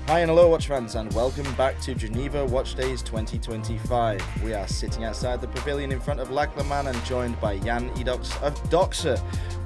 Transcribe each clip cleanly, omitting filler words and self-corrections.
Hi and hello watch fans and welcome back to Geneva Watch Days 2025. We are sitting outside the pavilion in front of Lac Léman and joined by Edöcs of Doxa,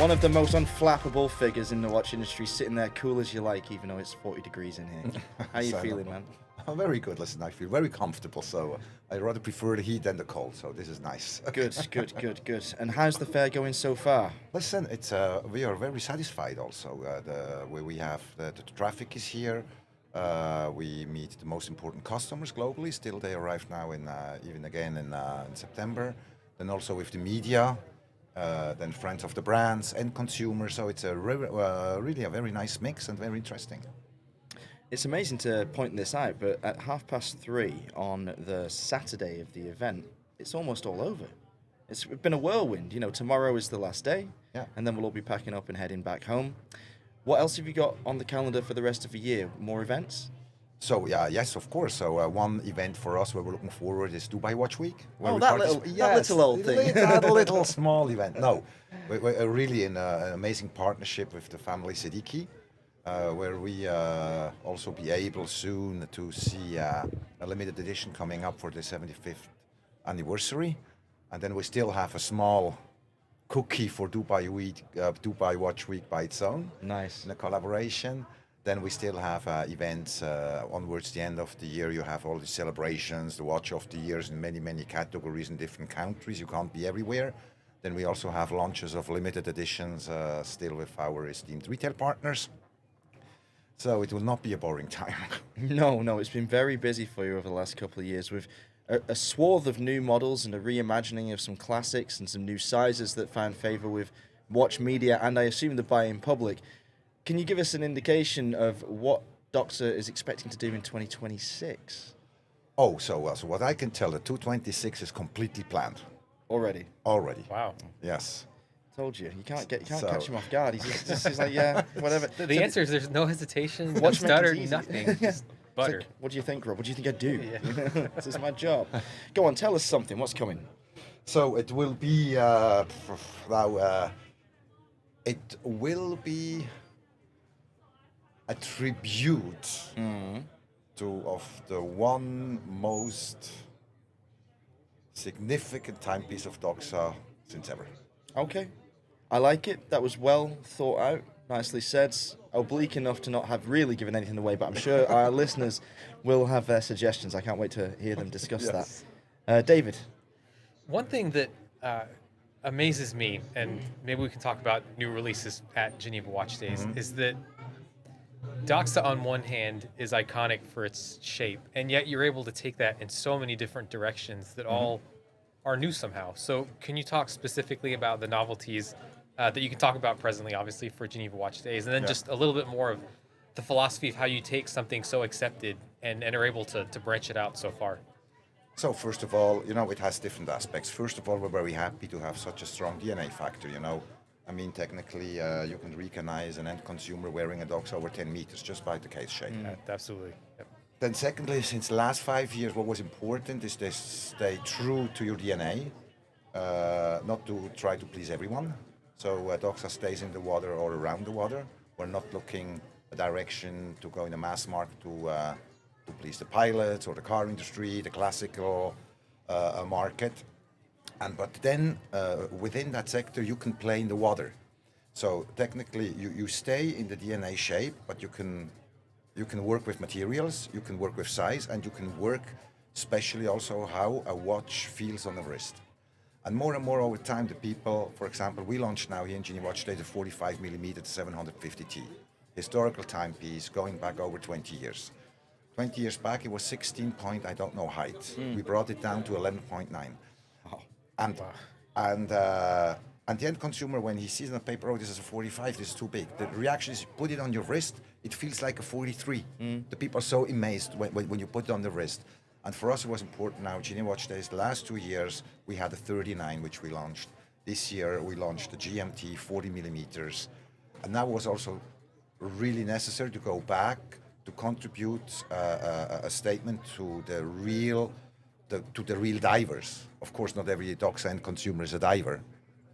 one of the most unflappable figures in the watch industry, sitting there cool as you like even though it's 40 degrees in here. How are you feeling, man? I'm very good. Listen, I feel very comfortable, so I rather prefer the heat than the cold, so this is nice. Good. And how's the fair going so far? Listen, it's we are very satisfied also. The traffic is here. We meet the most important customers globally. Still, they arrive now in September. Then also with the media, then friends of the brands and consumers. So it's really a very nice mix and very interesting. It's amazing to point this out, but at 3:30 on the Saturday of the event, it's almost all over. It's been a whirlwind. You know, tomorrow is the last day, and then we'll all be packing up and heading back home. What else have you got on the calendar for the rest of the year? More events? So yes, of course. So one event for us where we're looking forward is Dubai Watch Week. That little old thing. That little small event. No, we're really in an amazing partnership with the family Siddiqui, where we also be able soon to see a limited edition coming up for the 75th anniversary, and then we still have a small cookie for Dubai Watch Week by its own. Nice. In a collaboration. Then we still have events onwards the end of the year. You have all the celebrations, the Watch of the Years in many categories in different countries. You can't be everywhere. Then we also have launches of limited editions still with our esteemed retail partners. So it will not be a boring time. No, it's been very busy for you over the last couple of years with a swath of new models and a reimagining of some classics and some new sizes that found favor with watch media and I assume the buy-in public. Can you give us an indication of what Doxa is expecting to do in 2026? Oh, so what I can tell, the 226 is completely planned. Already? Wow. Yes. Told you. You can't catch him off guard. He's like, yeah, whatever. The answer is there's no hesitation, no Watchmaking stutter, is easy. nothing. Just butter. Like, what do you think, Rob? What do you think I do? Yeah. This is my job. Go on, tell us something. What's coming? So it will be a tribute of the one most significant timepiece of Doxa since ever. Okay. I like it. That was well thought out. Nicely said. Oblique enough to not have really given anything away, but I'm sure our listeners will have their suggestions. I can't wait to hear them discuss that. David? One thing that amazes me, and maybe we can talk about new releases at Geneva Watch Days, is that Doxa on one hand is iconic for its shape, and yet you're able to take that in so many different directions that all are new somehow. So can you talk specifically about the novelties that you can talk about presently, obviously, for Geneva Watch Days, and then just a little bit more of the philosophy of how you take something so accepted and are able to branch it out so far? So first of all, it has different aspects. First of all, we're very happy to have such a strong DNA factor, I mean, technically, you can recognize an end consumer wearing a Doxa over 10 meters just by the case shape. Absolutely. Yep. Then secondly, since the last 5 years, what was important is to stay true to your DNA, not to try to please everyone. So Doxa stays in the water or around the water. We're not looking a direction to go in the mass market to please the pilots or the car industry, the classical market. But then within that sector, you can play in the water. So technically, you stay in the DNA shape, but you can work with materials, you can work with size, and you can work especially also how a watch feels on the wrist. And more over time, the people, for example, we launched now here in Geneva Watch Day the 45mm 750T, historical timepiece going back over 20 years. 20 years back, it was 16 point, I don't know height. We brought it down to 11.9. And the end consumer, when he sees on the paper, oh, this is a 45, this is too big. The reaction is, put it on your wrist, it feels like a 43. The people are so amazed when you put it on the wrist. And for us, it was important now, Geneva Watch Days, the last 2 years, we had a 39, which we launched. This year, we launched the GMT 40mm. And now it was also really necessary to go back to contribute a statement to the real divers. Of course, not every Doxa end consumer is a diver.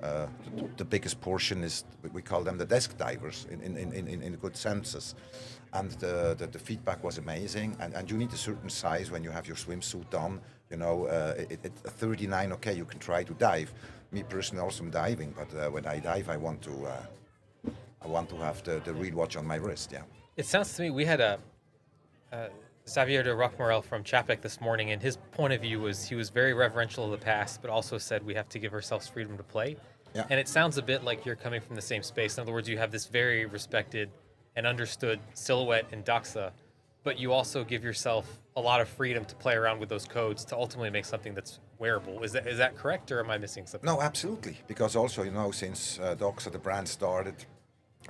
The biggest portion is, we call them the desk divers in good senses. And the feedback was amazing. And you need a certain size when you have your swimsuit on. You know, at 39, okay, you can try to dive. Me personally also am diving, but when I dive, I want to have the real watch on my wrist, yeah. It sounds to me, we had Xavier de Roquemorel from Chapek this morning, and his point of view was he was very reverential of the past, but also said we have to give ourselves freedom to play. Yeah. And it sounds a bit like you're coming from the same space. In other words, you have this very respected and understood silhouette in Doxa, but you also give yourself a lot of freedom to play around with those codes to ultimately make something that's wearable. Is that correct, or am I missing something? No, absolutely. Because also, you know, since Doxa, the brand started,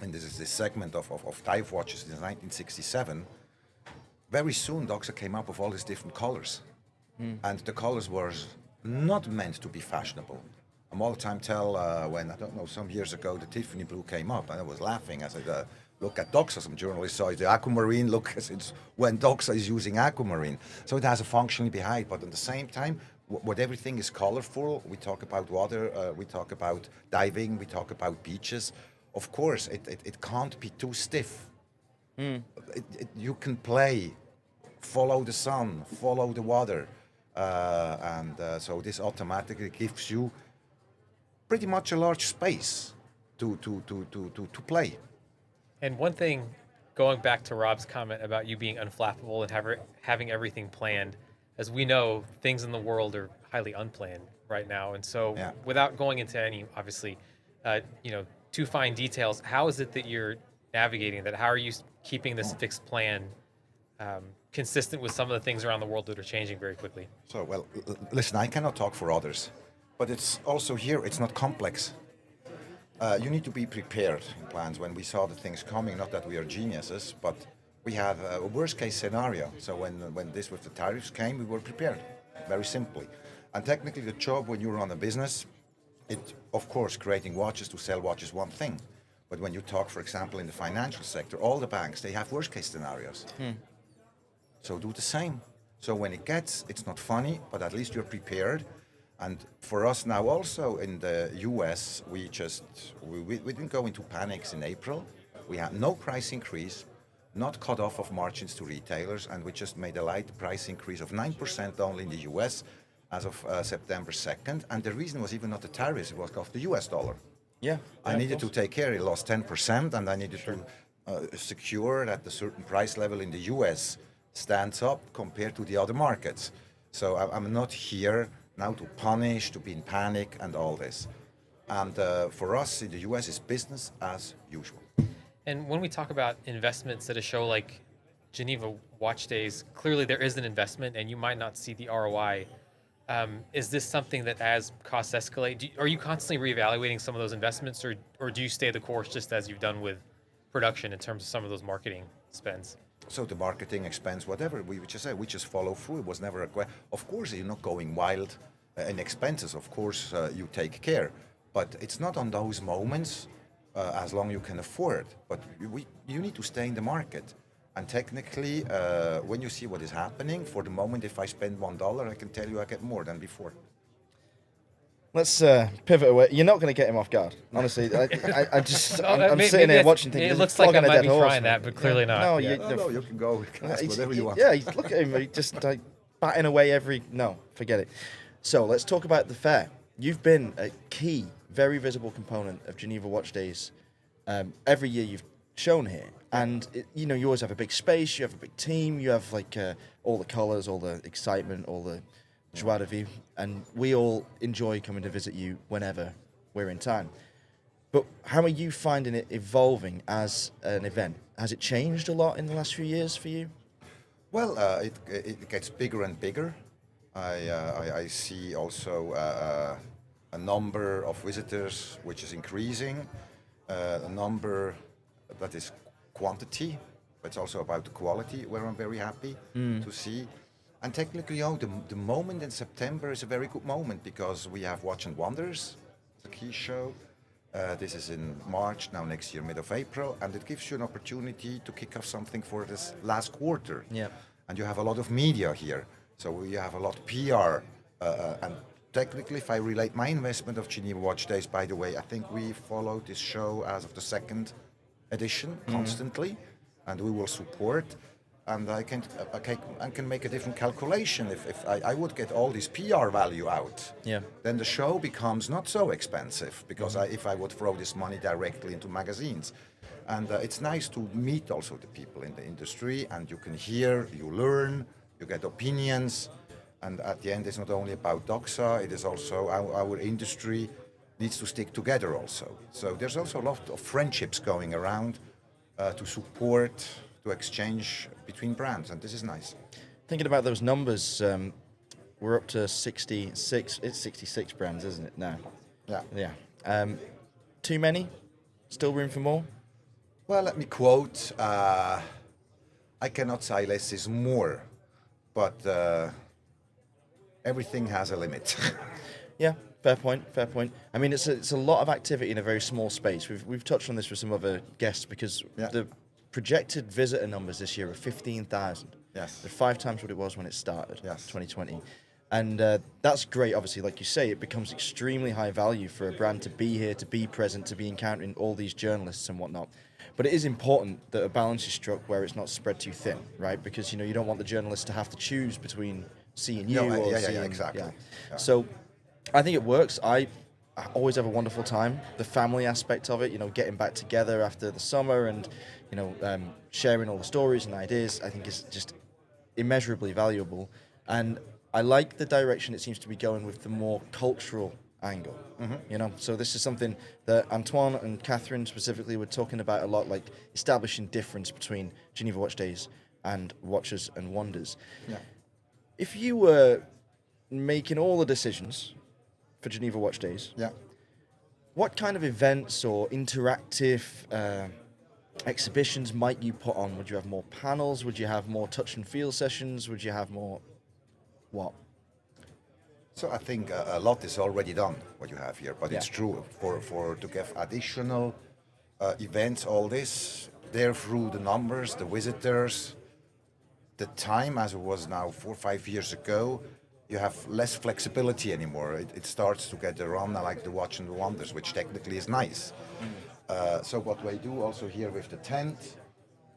and this is this segment of dive watches in 1967, very soon Doxa came up with all these different colors. And the colors were not meant to be fashionable. I'm all the time when, I don't know, some years ago, the Tiffany blue came up, and I was laughing. I said, look at Doxa, some journalists saw it, the aquamarine, look, it's when Doxa is using aquamarine. So it has a function behind, but at the same time, what everything is colorful. We talk about water, we talk about diving, we talk about beaches. Of course, it can't be too stiff. You can play, follow the sun, follow the water. So this automatically gives you pretty much a large space to play. And one thing, going back to Rob's comment about you being unflappable and having everything planned, as we know, things in the world are highly unplanned right now. And so without going into any, obviously, too fine details, how is it that you're navigating that? How are you keeping this fixed plan consistent with some of the things around the world that are changing very quickly? So, well, listen, I cannot talk for others, but it's also here, it's not complex. You need to be prepared in plans when we saw the things coming, not that we are geniuses, but we have a worst case scenario. So when this with the tariffs came, we were prepared, very simply. And technically the job when you run a business, of course, creating watches to sell watches is one thing. But when you talk, for example, in the financial sector, all the banks, they have worst case scenarios. So do the same. So when it's not funny, but at least you're prepared. And for us now also in the US, we didn't go into panics in April. We had no price increase, not cut off of margins to retailers, and we just made a light price increase of 9% only in the US as of September 2nd. And the reason was even not the tariffs, it was of the US dollar. Yeah. I needed to take care, it lost 10%, and I needed to secure that the certain price level in the US stands up compared to the other markets. So I'm not here now to punish, to be in panic and all this. And for us in the US, it's business as usual. And when we talk about investments at a show like Geneva Watch Days, clearly there is an investment and you might not see the ROI. Is this something that as costs escalate, are you constantly reevaluating some of those investments, or do you stay the course just as you've done with production in terms of some of those marketing spends? So the marketing expense, whatever, we just follow through. It was never a question. Of course, you're not going wild in expenses. Of course, you take care. But it's not on those moments as long you can afford. But you need to stay in the market. And technically, when you see what is happening, for the moment, if I spend $1, I can tell you I get more than before. Let's pivot away. You're not going to get him off guard, honestly. I'm sitting here watching things. It looks like I might be trying that, but clearly not. No, you can go. You can ask whatever you want. Yeah, look at him. Just like batting away No, forget it. So let's talk about the fair. You've been a key, very visible component of Geneva Watch Days. Every year you've shown here. And, you always have a big space, you have a big team, you have like all the colours, all the excitement, all the joie de vivre, and we all enjoy coming to visit you whenever we're in town. But how are you finding it evolving as an event? Has it changed a lot in the last few years for you? Well, it gets bigger and bigger. I see also a number of visitors which is increasing, a number that is quantity, but it's also about the quality, where I'm very happy to see. And technically, the moment in September is a very good moment because we have Watch and Wonders, the key show. This is in March, now next year, mid of April, and it gives you an opportunity to kick off something for this last quarter. Yeah. And you have a lot of media here, so you have a lot of PR, and technically, if I relate my investment of Geneva Watch Days, by the way, I think we followed this show as of the second edition constantly, and we will support. And I can make a different calculation. If I would get all this PR value out, then the show becomes not so expensive, because if I would throw this money directly into magazines. And it's nice to meet also the people in the industry, and you can hear, you learn, you get opinions. And at the end, it's not only about Doxa, it is also our industry needs to stick together also. So there's also a lot of friendships going around to support, to exchange between brands, and this is nice. Thinking about those numbers, we're up to 66. It's 66 brands, isn't it, now? Yeah. Too many? Still room for more? Well, let me quote, I cannot say less is more, but everything has a limit. Yeah, fair point. I mean, it's a lot of activity in a very small space. We've touched on this with some other guests, because the projected visitor numbers this year are 15,000. Yes. They're 5 times what it was when it started, yes. 2020. And that's great, obviously. Like you say, it becomes extremely high value for a brand to be here, to be present, to be encountering all these journalists and whatnot. But it is important that a balance is struck where it's not spread too thin, right? Because, you don't want the journalists to have to choose between seeing you or seeing... Exactly. Yeah. So I think it works. I always have a wonderful time. The family aspect of it, getting back together after the summer and, sharing all the stories and ideas, I think is just immeasurably valuable. And I like the direction it seems to be going with the more cultural angle. So this is something that Antoine and Catherine specifically were talking about a lot, like establishing difference between Geneva Watch Days and Watches and Wonders. Yeah. If you were making all the decisions for Geneva Watch Days, what kind of events or interactive exhibitions might you put on? Would you have more panels? Would you have more touch and feel sessions? Would you have more what? So I think a lot is already done, what you have here, but it's true for to give additional events, all this, there through the numbers, the visitors, the time as it was now 4 or 5 years ago, you have less flexibility anymore. It starts to get around like the Watch and the Wonders, which technically is nice. So what we do also here with the tent,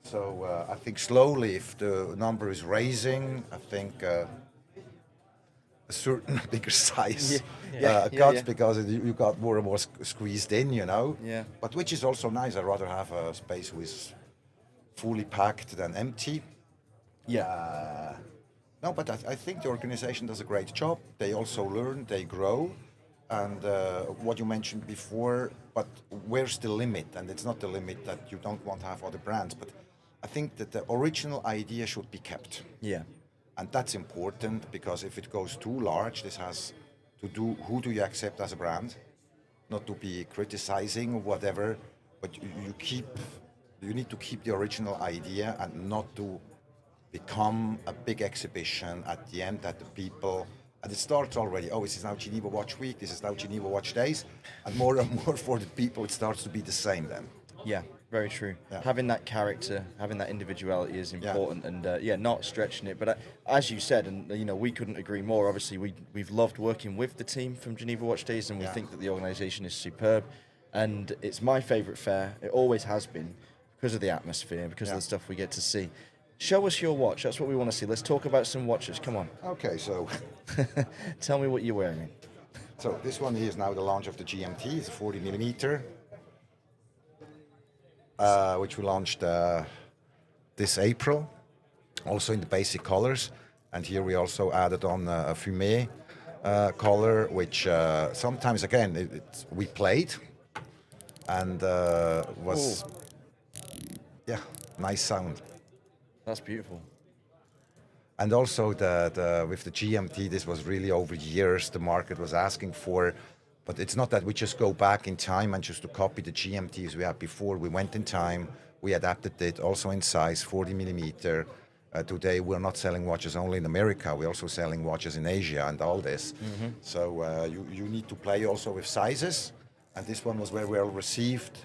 so I think slowly if the number is raising, I think a certain bigger size cuts because you got more and more squeezed in, Yeah. But which is also nice. I'd rather have a space who is fully packed than empty. Yeah. No, but I think the organization does a great job. They also learn, they grow. And what you mentioned before, but where's the limit? And it's not the limit that you don't want to have other brands, but I think that the original idea should be kept. Yeah. And that's important, because if it goes too large, this has to do, who do you accept as a brand? Not to be criticizing or whatever, but you need to keep the original idea and not to become a big exhibition at the end that the people, and it starts already, this is now Geneva Watch Week, this is now Geneva Watch Days, and more for the people it starts to be the same then. Yeah, very true. Yeah. Having that character, having that individuality is important, and not stretching it. But as you said, and we couldn't agree more. Obviously, we've loved working with the team from Geneva Watch Days, and we think that the organisation is superb. And it's my favourite fair. It always has been, because of the atmosphere, because of the stuff we get to see. Show us your watch. That's what we want to see. Let's talk about some watches. Come on. Okay, so tell me what you're wearing. So this one here is now the launch of the GMT. It's a 40 millimeter. Which we launched this April, also in the basic colors. And here we also added on a fumé color, which sometimes, again, we played and was, nice sound. That's beautiful. And also with the GMT, this was really over years the market was asking for. But it's not that we just go back in time and just to copy the GMTs we had before. We went in time, we adapted it also in size, 40 millimeter. Today we're not selling watches only in America, we're also selling watches in Asia and all this. So you need to play also with sizes, and this one was very well received.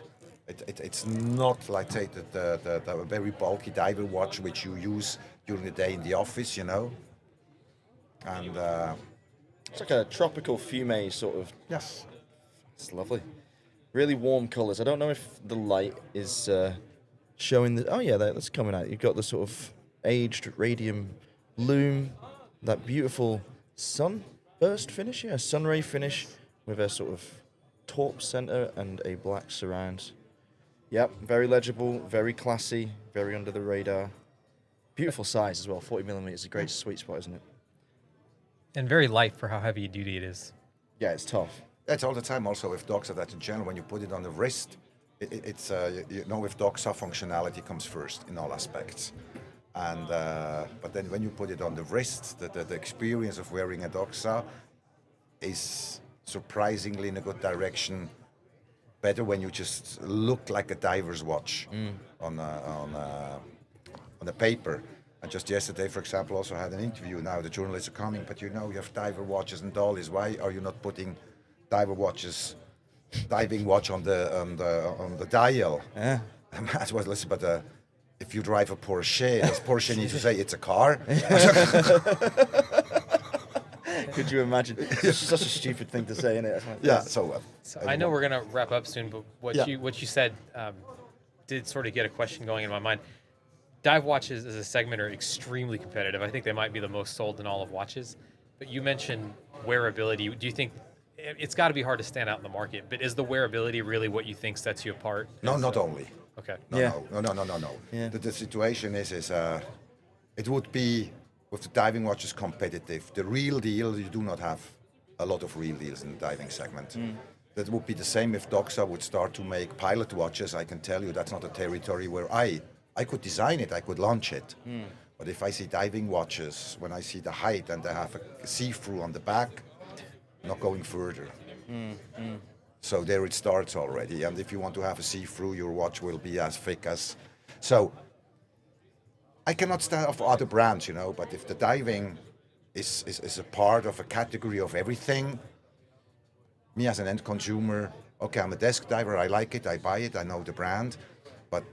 It's not like, say, the very bulky diver watch which you use during the day in the office, And It's like a tropical fume sort of. Yes. It's lovely. Really warm colours. I don't know if the light is showing the. Oh yeah, that's coming out. You've got the sort of aged radium loom, that beautiful sunburst finish, yeah, sunray finish with a sort of taupe centre and a black surround. Yep, very legible, very classy, very under the radar. Beautiful size as well. 40mm is a great sweet spot, isn't it? And very light for how heavy duty it is. Yeah, it's tough. That's all the time also with Doxa, that in general, when you put it on the wrist, it's with Doxa, functionality comes first in all aspects. And but then when you put it on the wrist, the experience of wearing a Doxa is surprisingly in a good direction. Better when you just look like a diver's watch on the paper. And just yesterday, for example, also had an interview. Now the journalists are coming, but you have diver watches and dollies. Why are you not putting diving watch on the dial? Yeah. As well, listen, but if you drive a Porsche, does Porsche need to say it's a car? Could you imagine? It's such a stupid thing to say, isn't it? Yeah. So I know we're gonna wrap up soon, but what you said did sort of get a question going in my mind. Dive watches as a segment are extremely competitive. I think they might be the most sold in all of watches. But you mentioned wearability. Do you think it's got to be hard to stand out in the market? But is the wearability really what you think sets you apart? No, not only. Okay. No. Yeah. The situation is it would be with the diving watches competitive. The real deal, you do not have a lot of real deals in the diving segment. That would be the same if Doxa would start to make pilot watches. I can tell you that's not a territory where I could design it, I could launch it. But if I see diving watches, when I see the height and they have a see-through on the back, not going further. So there it starts already. And if you want to have a see-through, your watch will be as thick as. So I cannot stand off other brands, but if the diving is a part of a category of everything, me as an end consumer, okay, I'm a desk diver, I like it, I buy it, I know the brand, but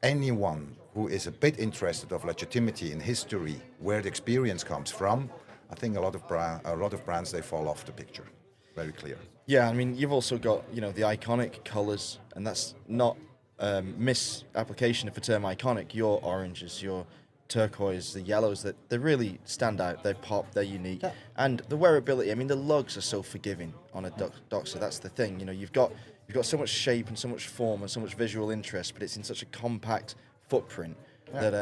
anyone who is a bit interested of legitimacy in history, where the experience comes from, I think a lot of brands, they fall off the picture. Very clear. Yeah, I mean, you've also got, the iconic colours, and that's not misapplication of the term iconic. Your oranges, your turquoise, the yellows, that they really stand out. They pop, they're unique. Yeah. And the wearability, I mean, the lugs are so forgiving on a Doxa. That's the thing. You've got so much shape and so much form and so much visual interest, but it's in such a compact footprint that,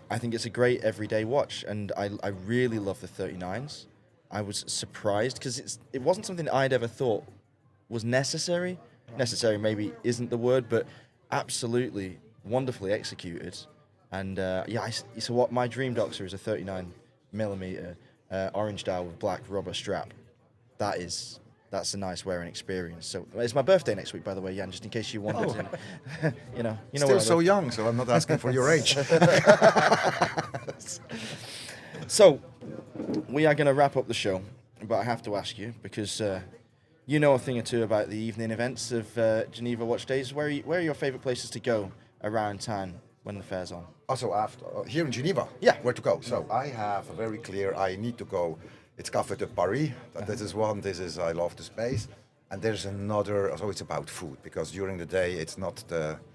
I think it's a great everyday watch. And I really love the 39s. I was surprised because it wasn't something I'd ever thought was necessary. Necessary maybe isn't the word, but absolutely wonderfully executed. And so what my dream Doxa is a 39mm orange dial with black rubber strap. That's a nice wearing experience. So it's my birthday next week, by the way, Jan, just in case you wanted to. You know. Still so young, so I'm not asking for your age. So we are going to wrap up the show, but I have to ask you because you know a thing or two about the evening events of Geneva Watch Days. Where are your favourite places to go around town when the fair's on? Also after here in Geneva. Yeah. Where to go? So I have a very clear. I need to go. It's Café de Paris. This is one. This is I love the space. And there's another. So it's about food because during the day it's not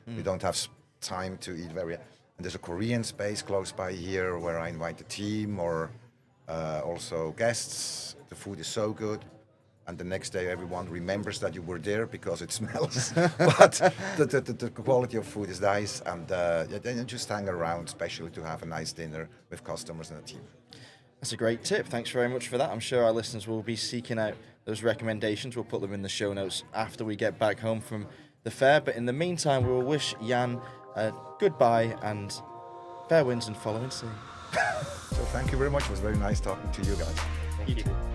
you don't have time to eat very. And there's a Korean space close by here where I invite the team or also guests. The food is so good. And the next day, everyone remembers that you were there because it smells. But the quality of food is nice, and then you just hang around, especially to have a nice dinner with customers and a team. That's a great tip. Thanks very much for that. I'm sure our listeners will be seeking out those recommendations. We'll put them in the show notes after we get back home from the fair. But in the meantime, we will wish Jan a goodbye and fair winds and following sea. So thank you very much. It was very nice talking to you guys. Thank you.